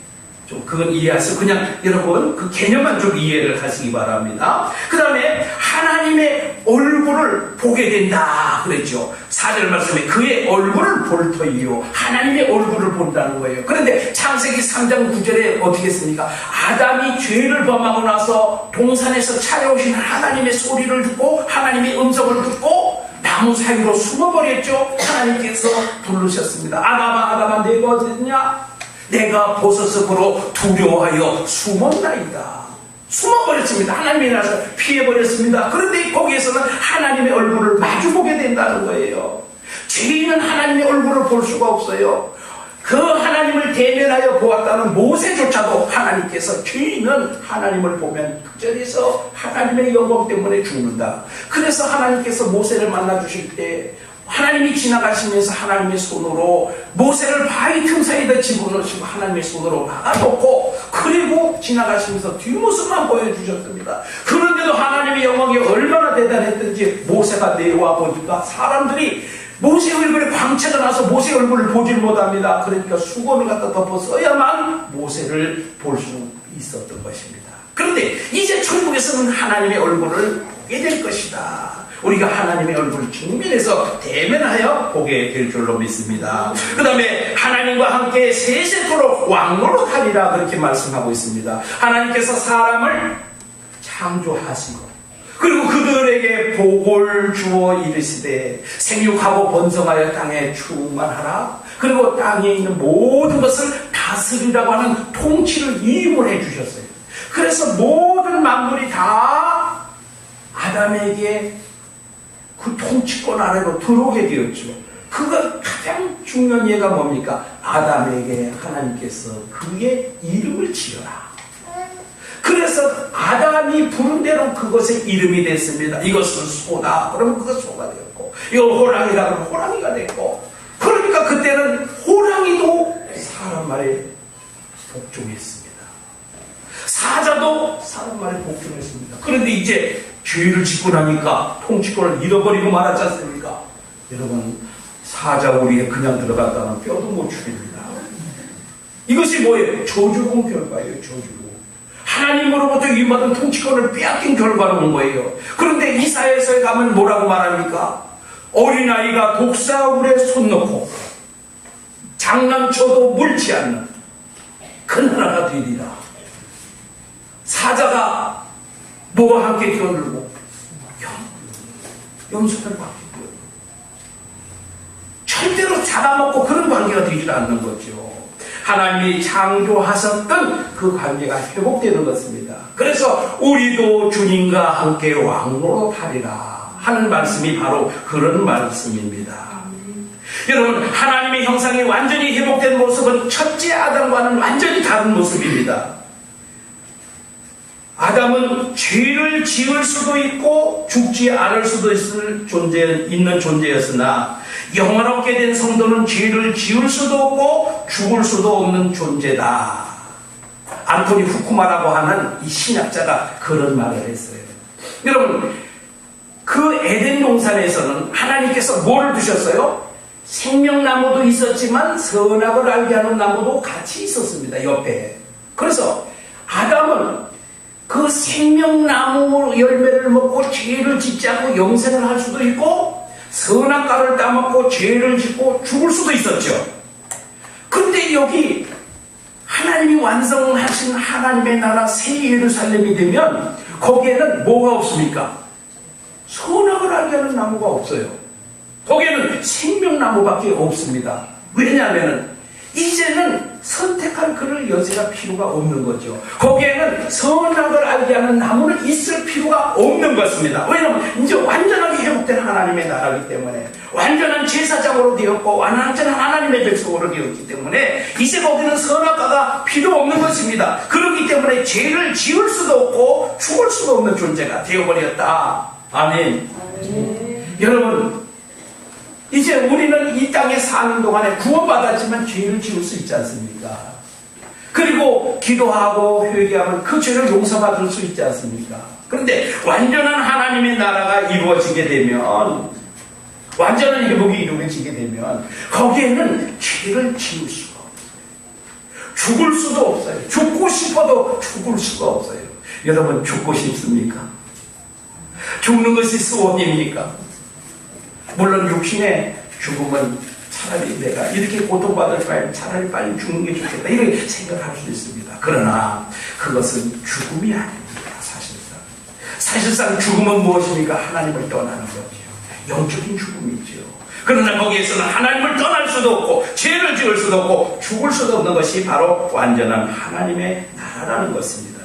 좀 그건 이해하세요. 그냥 여러분 그 개념만 좀 이해를 하시기 바랍니다. 그 다음에 하나님의 얼굴을 보게 된다 그랬죠. 4절 말씀에 그의 얼굴을 볼 터이요, 하나님의 얼굴을 본다는 거예요. 그런데 창세기 3장 9절에 어떻게 했습니까? 아담이 죄를 범하고 나서 동산에서 찾아오신 하나님의 소리를 듣고 하나님의 음성을 듣고 나무 사이로 숨어버렸죠. 하나님께서 부르셨습니다. 아담아 내가 어디냐? 내가 보소석으로 두려워하여 숨었나이다. 숨어버렸습니다. 하나님이 나서 피해버렸습니다. 그런데 거기에서는 하나님의 얼굴을 마주보게 된다는 거예요. 죄인은 하나님의 얼굴을 볼 수가 없어요. 그 하나님을 대면하여 보았다는 모세조차도 하나님께서 죄인은 하나님을 보면 그 자리에서 하나님의 영광 때문에 죽는다. 그래서 하나님께서 모세를 만나 주실 때 하나님이 지나가시면서 하나님의 손으로 모세를 바위 틈 사이에다 집어넣으시고 하나님의 손으로 막아놓고, 그리고 지나가시면서 뒷모습만 보여주셨습니다. 그런데도 하나님의 영광이 얼마나 대단했던지 모세가 내려와 보니까 사람들이 모세 얼굴에 광채가 나서 모세 얼굴을 보질 못합니다. 그러니까 수건을 갖다 덮어 써야만 모세를 볼 수 있었던 것입니다. 그런데 이제 천국에서는 하나님의 얼굴을 보게 될 것이다. 우리가 하나님의 얼굴을 정면에서 대면하여 보게 될 줄로 믿습니다. 그 다음에 하나님과 함께 세세토록 왕노릇하리라 그렇게 말씀하고 있습니다. 하나님께서 사람을 창조하시고 그리고 그들에게 복을 주어 이르시되 생육하고 번성하여 땅에 충만하라. 그리고 땅에 있는 모든 것을 다스리라고 하는 통치를 위임을 해주셨어요. 그래서 모든 만물이 다 아담에게 그 통치권 아래로 들어오게 되었죠. 그가 가장 중요한 예가 뭡니까? 아담에게 하나님께서 그의 이름을 지어라. 그래서 아담이 부른 대로 그것의 이름이 됐습니다. 이것은 소다. 그러면 그것은 소가 되었고, 이거 호랑이라 그러면 호랑이가 됐고, 그러니까 그때는 호랑이도 사람 말에 복종했습니다. 사자도 사람 말에 복종했습니다. 그런데 이제 죄를 짓고 나니까 통치권을 잃어버리고 말하지 않습니까? 여러분, 사자 우리에 그냥 들어갔다는 뼈도 못 추립니다. 이것이 뭐예요? 저주공 결과예요. 저주공. 하나님으로부터 위임받은 통치권을 빼앗긴 결과로 온 거예요. 그런데 이사야서에 가면 뭐라고 말합니까? 어린아이가 독사울에 손 놓고 장난쳐도 물지 않는 그 나라가 되리라. 사자가 뭐와 함께 뛰어들고 염소를 받게 되어 절대로 잡아먹고 그런 관계가 되지 않는 거죠. 하나님이 창조하셨던 그 관계가 회복되는 것입니다. 그래서 우리도 주님과 함께 왕노릇하리라 하는 말씀이 바로 그런 말씀입니다. 여러분, 하나님의 형상이 완전히 회복된 모습은 첫째 아담과는 완전히 다른 모습입니다. 아담은 죄를 지을 수도 있고 죽지 않을 수도 있는 존재였으나 영원하게 된 성도는 죄를 지을 수도 없고 죽을 수도 없는 존재다. 안토니 후쿠마라고 하는 이 신학자가 그런 말을 했어요. 여러분, 그 에덴 동산에서는 하나님께서 뭐를 두셨어요? 생명나무도 있었지만 선악을 알게 하는 나무도 같이 있었습니다. 옆에. 그래서 아담은 그 생명나무 열매를 먹고 죄를 짓지 않고 영생을 할 수도 있고 선악과를 따먹고 죄를 짓고 죽을 수도 있었죠. 그런데 여기 하나님이 완성하신 하나님의 나라 새 예루살렘이 되면 거기에는 뭐가 없습니까? 선악을 알게 하는 나무가 없어요. 거기에는 생명나무밖에 없습니다. 왜냐하면 이제는 선택할 그럴 여지가 필요가 없는 거죠. 거기에는 선악을 알게 하는 나무는 있을 필요가 없는 것입니다. 왜냐하면 이제 완전하게 회복된 하나님의 나라이기 때문에, 완전한 제사장으로 되었고 완전한 하나님의 백성으로 되었기 때문에 이제 거기는 선악과가 필요 없는 것입니다. 그렇기 때문에 죄를 지을 수도 없고 죽을 수도 없는 존재가 되어버렸다. 아멘. 여러분, 이제 우리는 이 땅에 사는 동안에 구원받았지만 죄를 지을 수 있지 않습니까? 그리고 기도하고 회개하면 그 죄를 용서받을 수 있지 않습니까? 그런데 완전한 하나님의 나라가 이루어지게 되면, 완전한 회복이 이루어지게 되면 거기에는 죄를 지을 수가 없어요. 죽을 수도 없어요. 죽고 싶어도 죽을 수가 없어요. 여러분, 죽고 싶습니까? 죽는 것이 소원입니까? 물론 육신의 죽음은 차라리 내가 이렇게 고통받을 바에 차라리 빨리 죽는 게 좋겠다 이렇게 생각할 수 있습니다. 그러나 그것은 죽음이 아닙니다. 사실상 죽음은 무엇입니까? 하나님을 떠나는 거죠. 영적인 죽음이죠. 그러나 거기에서는 하나님을 떠날 수도 없고 죄를 지을 수도 없고 죽을 수도 없는 것이 바로 완전한 하나님의 나라라는 것입니다.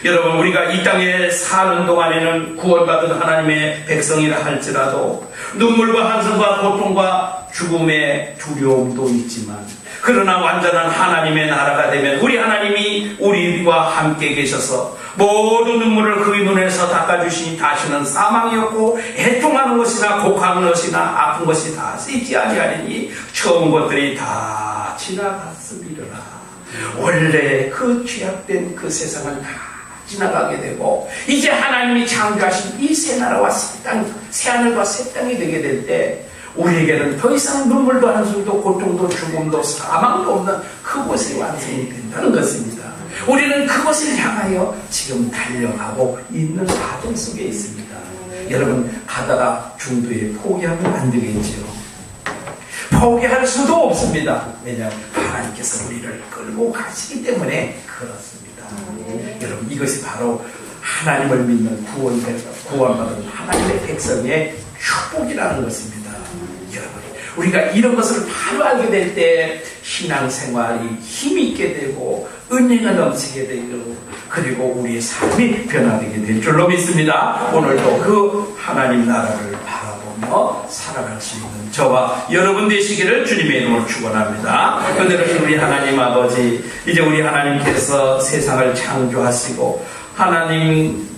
여러분, 우리가 이 땅에 사는 동안에는 구원받은 하나님의 백성이라 할지라도 눈물과 한숨과 고통과 죽음의 두려움도 있지만, 그러나 완전한 하나님의 나라가 되면 우리 하나님이 우리와 함께 계셔서 모든 눈물을 그의 눈에서 닦아주시니 다시는 사망이 없고 애통하는 것이나 곡하는 것이나 아픈 것이 다 쓰이지 아니하리니 처음 것들이 다 지나갔음이로라. 원래 그 죄악된 그 세상은 다 지나가게 되고 이제 하나님이 창조하신 이 새 나라와 새 땅, 새 하늘과 새 땅이 되게 될 때 우리에게는 더 이상 눈물도 한숨도 고통도 죽음도 사망도 없는 그곳이 완성이 된다는 것입니다. 우리는 그것을 향하여 지금 달려가고 있는 과정 속에 있습니다. 여러분, 가다가 중도에 포기하면 안 되겠죠. 포기할 수도 없습니다. 왜냐하면 하나님께서 우리를 끌고 가시기 때문에 그렇습니다. 여러분, 이것이 바로 하나님을 믿는 구원받은 하나님의 백성의 축복이라는 것입니다. 여러분, 우리가 이런 것을 바로 알게 될 때 신앙생활이 힘이 있게 되고 은혜가 넘치게 되고 그리고 우리의 삶이 변화되게 될 줄로 믿습니다. 오늘도 그 하나님 나라를 바라보며 살아갈 수 있는 저와 여러분 되시기를 주님의 이름으로 축원합니다. 그대로 우리 하나님 아버지, 이제 우리 하나님께서 세상을 창조하시고 하나님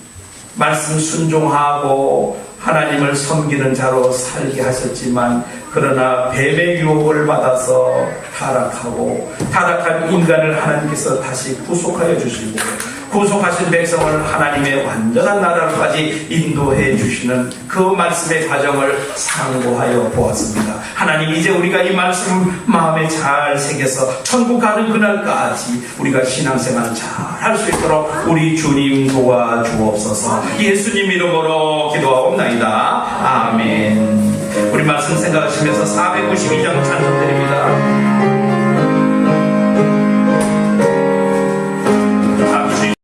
말씀 순종하고 하나님을 섬기는 자로 살게 하셨지만, 그러나 뱀의 유혹을 받아서 타락한 인간을 하나님께서 다시 구속하여 주시고 구속하신 백성을 하나님의 완전한 나라로까지 인도해 주시는 그 말씀의 과정을 상고하여 보았습니다. 하나님, 이제 우리가 이 말씀을 마음에 잘 새겨서 천국 가는 그날까지 우리가 신앙생활 잘 할 수 있도록 우리 주님 도와주옵소서. 예수님 이름으로 기도하옵나이다. 아멘. 우리 말씀 생각하시면서 492장 찬송드립니다.